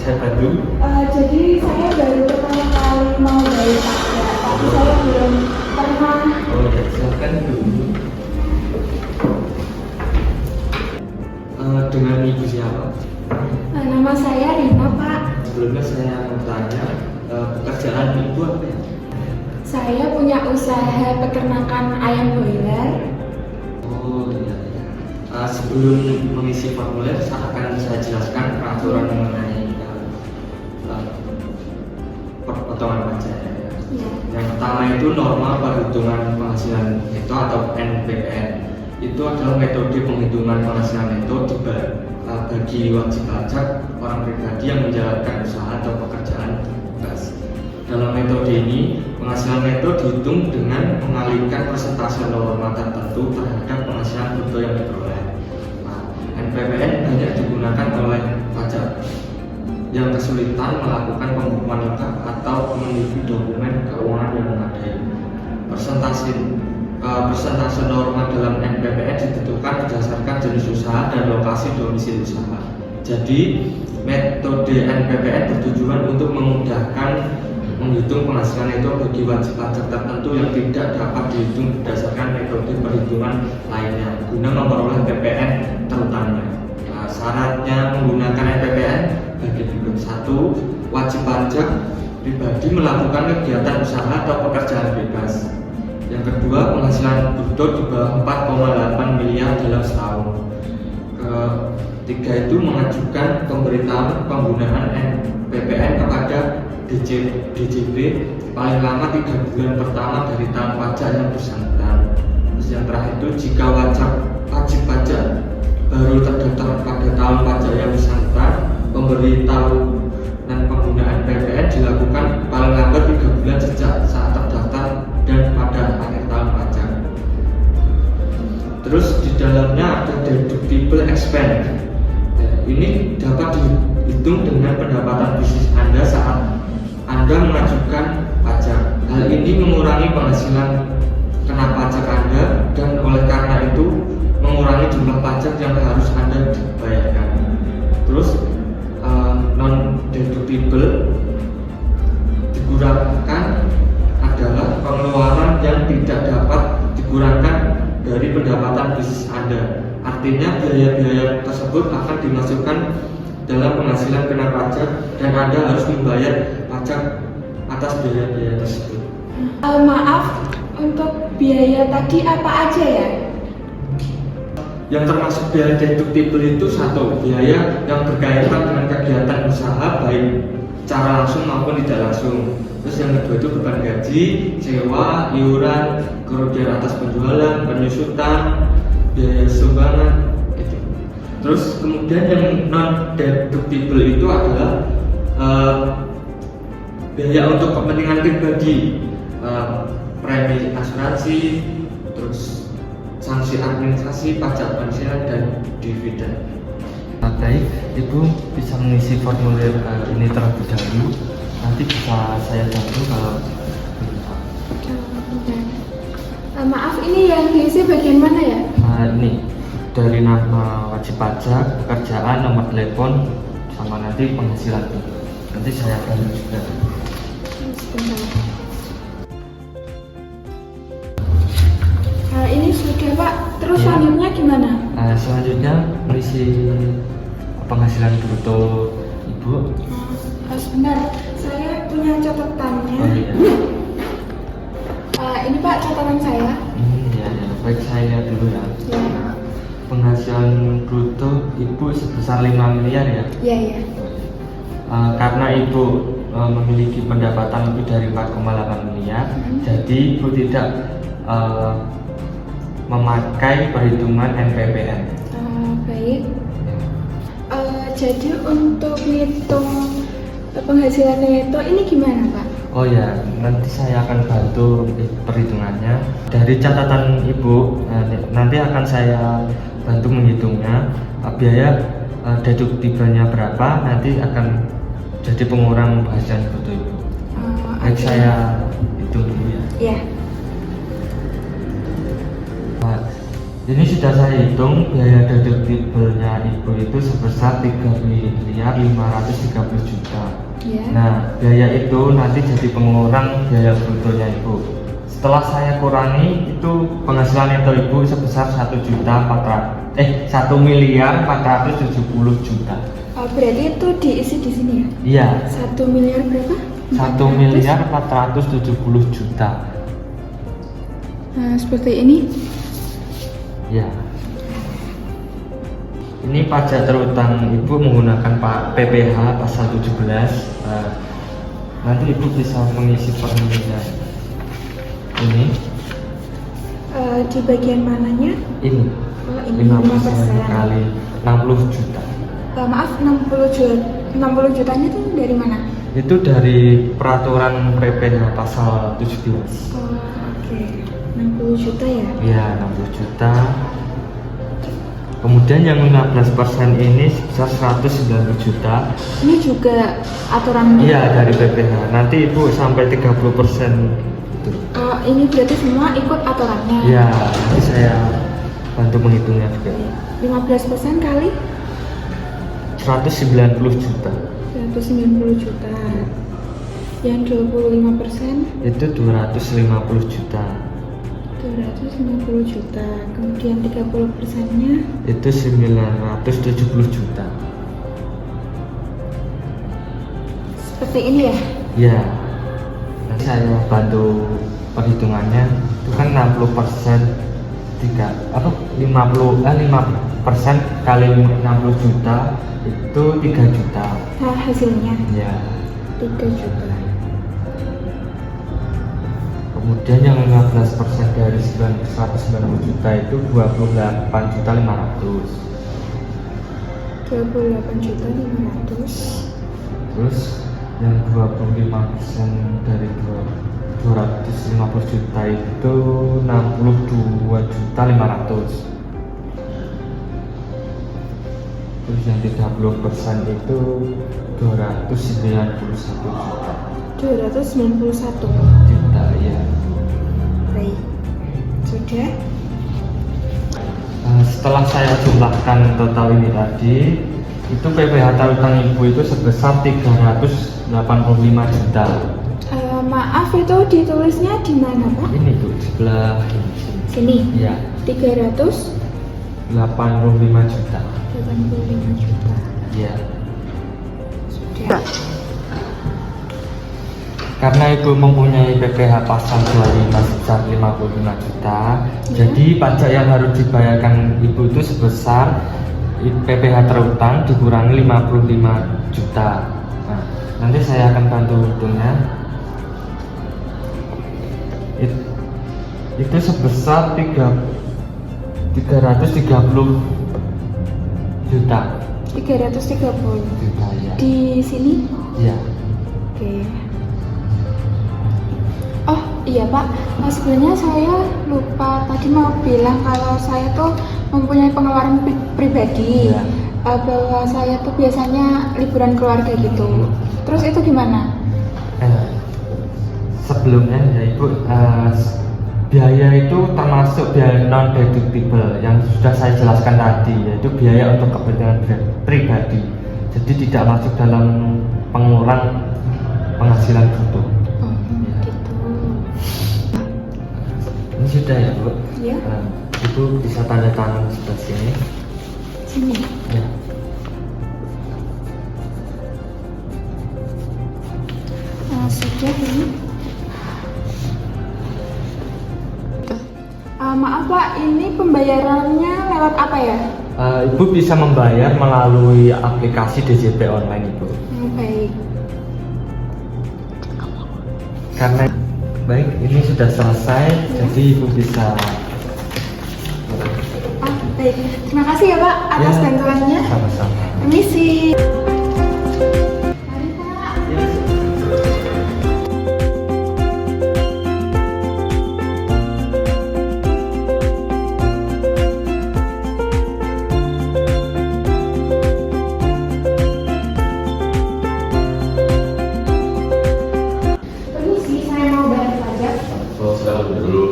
saya bantu? Jadi saya baru pertama kali mau bayar pajak, tapi saya belum pernah. Oh ya, silakan dulu. Dengan ibu siapa? Nama saya Rina, Pak. Sebelumnya saya mau tanya, pekerjaan ibu apa ya? Saya punya usaha peternakan ayam broiler. Oh iya, iya. Sebelum mengisi formulir, akan saya jelaskan peraturan mengenai potongan pajak. Ya. Yang pertama itu norma perhitungan penghasilan neto atau NPWN. Itu adalah metode penghitungan penghasilan neto bagi wajib pajak orang pribadi yang menjalankan usaha atau pekerjaan bebas. Dalam metode ini, penghasilan neto dihitung dengan mengalihkan persentase norma tertentu terhadap penghasilan bruto yang diperoleh. Nah, NPWN banyak digunakan oleh pajak yang kesulitan melakukan pembukuan lengkap atau memiliki dokumen keuangan yang memadai. Persentase norma dalam NPWN ditentukan berdasarkan jenis usaha dan lokasi domisili usaha. Jadi, metode NPWN bertujuan untuk memudahkan menghitung penghasilan itu bagi wajib pajak tertentu yang tidak dapat dihitung berdasarkan metode perhitungan lainnya guna memperoleh PPN terutamanya. Nah, syaratnya menggunakan NPWN bagi berikut: 1. Wajib pajak pribadi melakukan kegiatan usaha atau pekerjaan bebas. Yang kedua, penghasilan bruto di bawah 4,8 miliar dalam setahun. Ketiga itu mengajukan pemberitahuan penggunaan NPWN kepada DJP paling lama 3 bulan pertama dari tahun pajak yang bersangkutan. Terus yang terakhir itu, jika wajib pajak baru terdaftar pada tahun pajak yang bersangkutan, pemberitahuan dan penggunaan PPN dilakukan paling lambat 3 bulan sejak saat terdaftar dan pada akhir tahun pajak. Terus di dalamnya ada deductible expense. Ini dapat dihitung dengan pendapatan bisnis Anda saat Anda mengajukan pajak. Hal ini mengurangi penghasilan kena pajak Anda dan oleh karena itu mengurangi jumlah pajak yang harus Anda bayarkan. Terus non-deductible digunakan adalah pengeluaran yang tidak dapat dikurangkan dari pendapatan bisnis Anda. Artinya biaya-biaya tersebut akan dimasukkan dalam penghasilan kena pajak dan Anda harus membayar pajak atas biaya-biaya tersebut. Maaf, untuk biaya tadi apa aja ya? Yang termasuk biaya deductible itu 1. Biaya yang berkaitan dengan kegiatan usaha baik secara langsung maupun tidak langsung. Terus yang kedua itu beban gaji, sewa, iuran, kerugian atas penjualan, penyusutan, biaya sumbangan itu. Terus kemudian yang non deductible itu adalah biaya untuk kepentingan pribadi, premi asuransi, terus sanksi administrasi, pajak pensiun dan dividen. Baik, Ibu bisa mengisi formulir ini terlebih dahulu. Nanti bisa saya bantu kalau Maaf, ini yang diisi bagian mana ya? ini dari nama wajib pajak, pekerjaan, nomor telepon, sama nanti penghasilan. Nanti saya bantu juga. Sebentar. Ini sudah, Pak. Terus Ya. selanjutnya gimana? Selanjutnya mengisi penghasilan bruto Ibu. Sebentar, saya punya catatannya. Oh iya. Ini Pak catatan saya. Ya, ya. Baik, saya lihat dulu ya. Ya. Penghasilan bruto Ibu sebesar 5 miliar ya. Iya, iya. Karena Ibu memiliki pendapatan lebih dari 4,8 miliar, jadi Ibu tidak memakai perhitungan NPWN. Baik. Jadi untuk ngitung penghasilan neto ini gimana, Pak? Oh ya, nanti saya akan bantu perhitungannya. Dari catatan Ibu, nanti akan saya bantu menghitungnya. Biaya deduktibelnya berapa, nanti akan jadi pengurang penghasilan bruto Ibu. Baik, saya hitung dulu ya. Iya. Ini sudah saya hitung biaya deduktibelnya ibu itu sebesar 3.530 juta. Ya. Nah, biaya itu nanti jadi pengurang biaya brutonya ibu. Setelah saya kurangi itu penghasilan neto ibu sebesar 1.470 juta. Oh, berarti itu diisi di sini ya? Iya, 1 miliar berapa? 1.470 juta. Nah, seperti ini. Ya. Ini pajak terutang ibu menggunakan PPh pasal 17. Nanti ibu bisa mengisi formulir ini. Di bagian mananya? Ini. Oh, ini 5%. kali 60 juta. Maaf, 60 jutanya itu dari mana? Itu dari peraturan PPh pasal 17. Oh, oke. 60 juta ya? Iya, 60 juta. Kemudian yang 15% ini sebesar 190 juta. Ini juga aturan? Iya, dari PPh. Nanti ibu sampai 30% itu. Ini berarti semua ikut aturannya? Iya, nanti saya bantu menghitungnya juga. 15% kali? 190 juta. 190 juta. Yang 25%? Itu 250 juta. 250 juta. Kemudian 30%-nya? Itu 970 juta. Seperti ini ya? Ya, nanti saya bantu perhitungannya. Itu kan 60% 5% kali 60 juta itu 3 juta. Nah, hasilnya? Ya. 3 juta. Kemudian yang 15% dari 190 juta itu 28.500. 28.500. Terus yang 25% dari 250 juta itu 62.500. Terus yang 30% itu 291 juta. 291 Juta ya. Baik. Sudah? Setelah saya jumlahkan total ini tadi, itu PPh terutang ibu itu sebesar 385 juta. Maaf, itu ditulisnya di mana, Pak? Ini tuh sebelah Sini. ya 385 85 juta. juta. Ya. Sudah. Karena ibu mempunyai PPh pasal 25 sebesar 55 juta, jadi pajak yang harus dibayarkan ibu itu sebesar PPh terutang dikurangi 55 juta. Nah, nanti saya akan bantu hitungnya. Itu sebesar 330 juta. 330 Juta ya. di sini. Ya. Oke. Oh iya Pak, sebenarnya saya lupa tadi mau bilang kalau saya tuh mempunyai pengeluaran pribadi. Iya. Bahwa saya tuh biasanya liburan keluarga gitu. Terus itu gimana? Sebelumnya ya ibu, biaya itu termasuk biaya non deductible yang sudah saya jelaskan tadi, yaitu biaya untuk kepentingan pribadi, jadi tidak masuk dalam pengurang penghasilan bruto. Oh gitu. Ini sudah ya bu. Ya. Ibu bisa tanda tangan sebelah sini. Sini. Ya. Sudah ini. Maaf Pak, ini pembayarannya lewat apa ya? Ibu bisa membayar melalui aplikasi DJP online ibu. Baik. Karena baik, ini sudah selesai, jadi ibu bisa. Baik. Terima kasih ya Pak atas Ya, bantuannya. sama-sama. Permisi. Permisi, saya mau bayar pajak. Silakan dulu.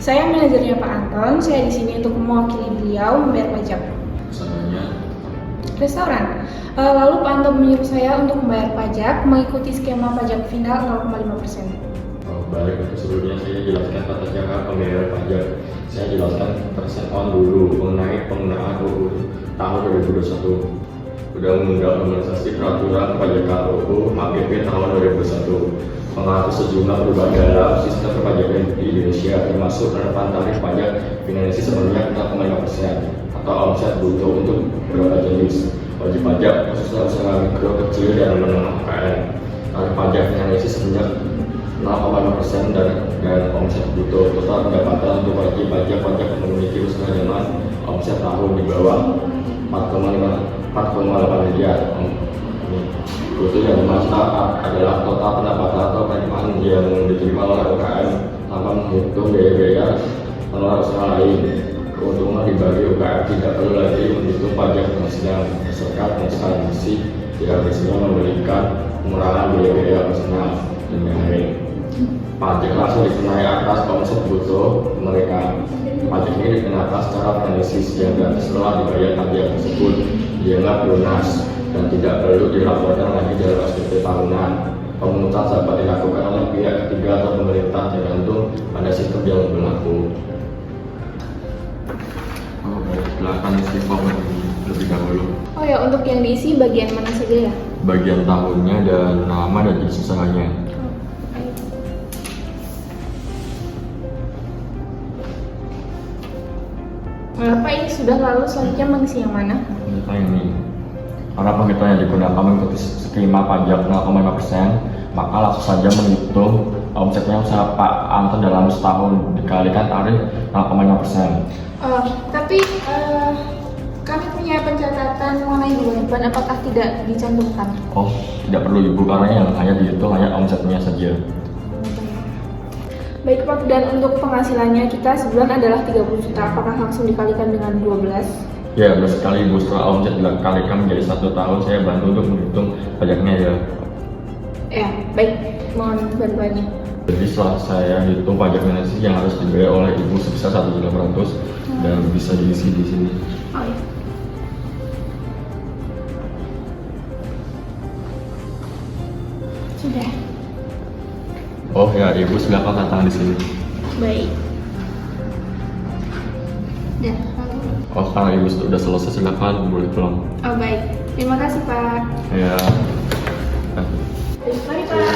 Saya manajernya Pak Anton. Saya di sini untuk mewakili beliau membayar pajak. Usahanya Restoran. Lalu Pak Anton menyuruh saya untuk membayar pajak mengikuti skema pajak final 0,5%. baik, untuk sebelumnya saya jelaskan tata cara pembayaran pajak. Saya jelaskan persen on dulu mengenai penggunaan UU tahun 2021. Undang-Undang Normalisasi Peraturan Perpajakan UU HPP tahun 2021 mengatur sejumlah perubahan dalam sistem perpajakan di Indonesia, termasuk penerapan tarif pajak finansiasi sebanyak 0,5% atau omset bruto untuk beberapa jenis wajib pajak khususnya usaha mikro, kecil, dan menengah UKM. Tarif pajak finansiasi sebanyak 0,5% dan omset bruto. Total pendapatan untuk wajib pajak memiliki usaha dengan omset tahun di bawah 4,8 miliar. Bruto yang dimaksud adalah total pendapatan atau penerimaan yang diterima oleh UKM tanpa menghitung biaya-biaya pengelola usaha lain. Keuntungan dibagi UKM tidak perlu lagi menghitung pajak penghasilan masyarakat dan sekaligus tidak biasanya memberikan pengurangan biaya-biaya personal dan lain-lain. Pajak langsung dikenai atas omset bruto mereka. Pajak ini dikenakan secara finansial yang gratis setelah dibayar pajak tersebut dianggap lunas dan tidak perlu dilaporkan lagi dalam SPT tahunan. Pemungutan dapat dilakukan oleh pihak ketiga atau pemerintah tergantung pada sistem yang berlaku. Silakan isi form lebih dahulu. Oh ya, untuk yang diisi bagian mana saja ya? Bagian tahunnya dan nama dan jenis usahanya. Pak, ini sudah, lalu selanjutnya mengisi yang mana? Kita ini karena penghitungan yang digunakan mengikuti skema pajak 0,5%, maka langsung saja menghitung omsetnya usaha Pak Anton dalam setahun dikalikan tarif 0,5%. Tapi kami punya pencatatan mengenai kewajiban, apakah tidak dicantumkan? Oh, tidak perlu Ibu, karena yang hanya dihitung hanya omsetnya saja. Baik Pak, dan untuk penghasilannya kita sebulan adalah 30 juta, apakah langsung dikalikan dengan 12? Ya, benar sekali Ibu, setelah omset dikalikan menjadi 1 tahun, saya bantu untuk menghitung pajaknya ya. Ya, baik, mohon bantuannya. Jadi setelah saya hitung pajak finansiasi yang harus dibayar oleh Ibu sebesar 1.800 dan bisa diisi di sini. Oh iya. Sudah. Oh ya, Ibu silakan tanda tangan di sini. Baik. Ya, lalu. Oh, kalau Ibu sudah selesai silakan boleh pulang. Oh baik, terima kasih Pak. Ya. Mari Pak.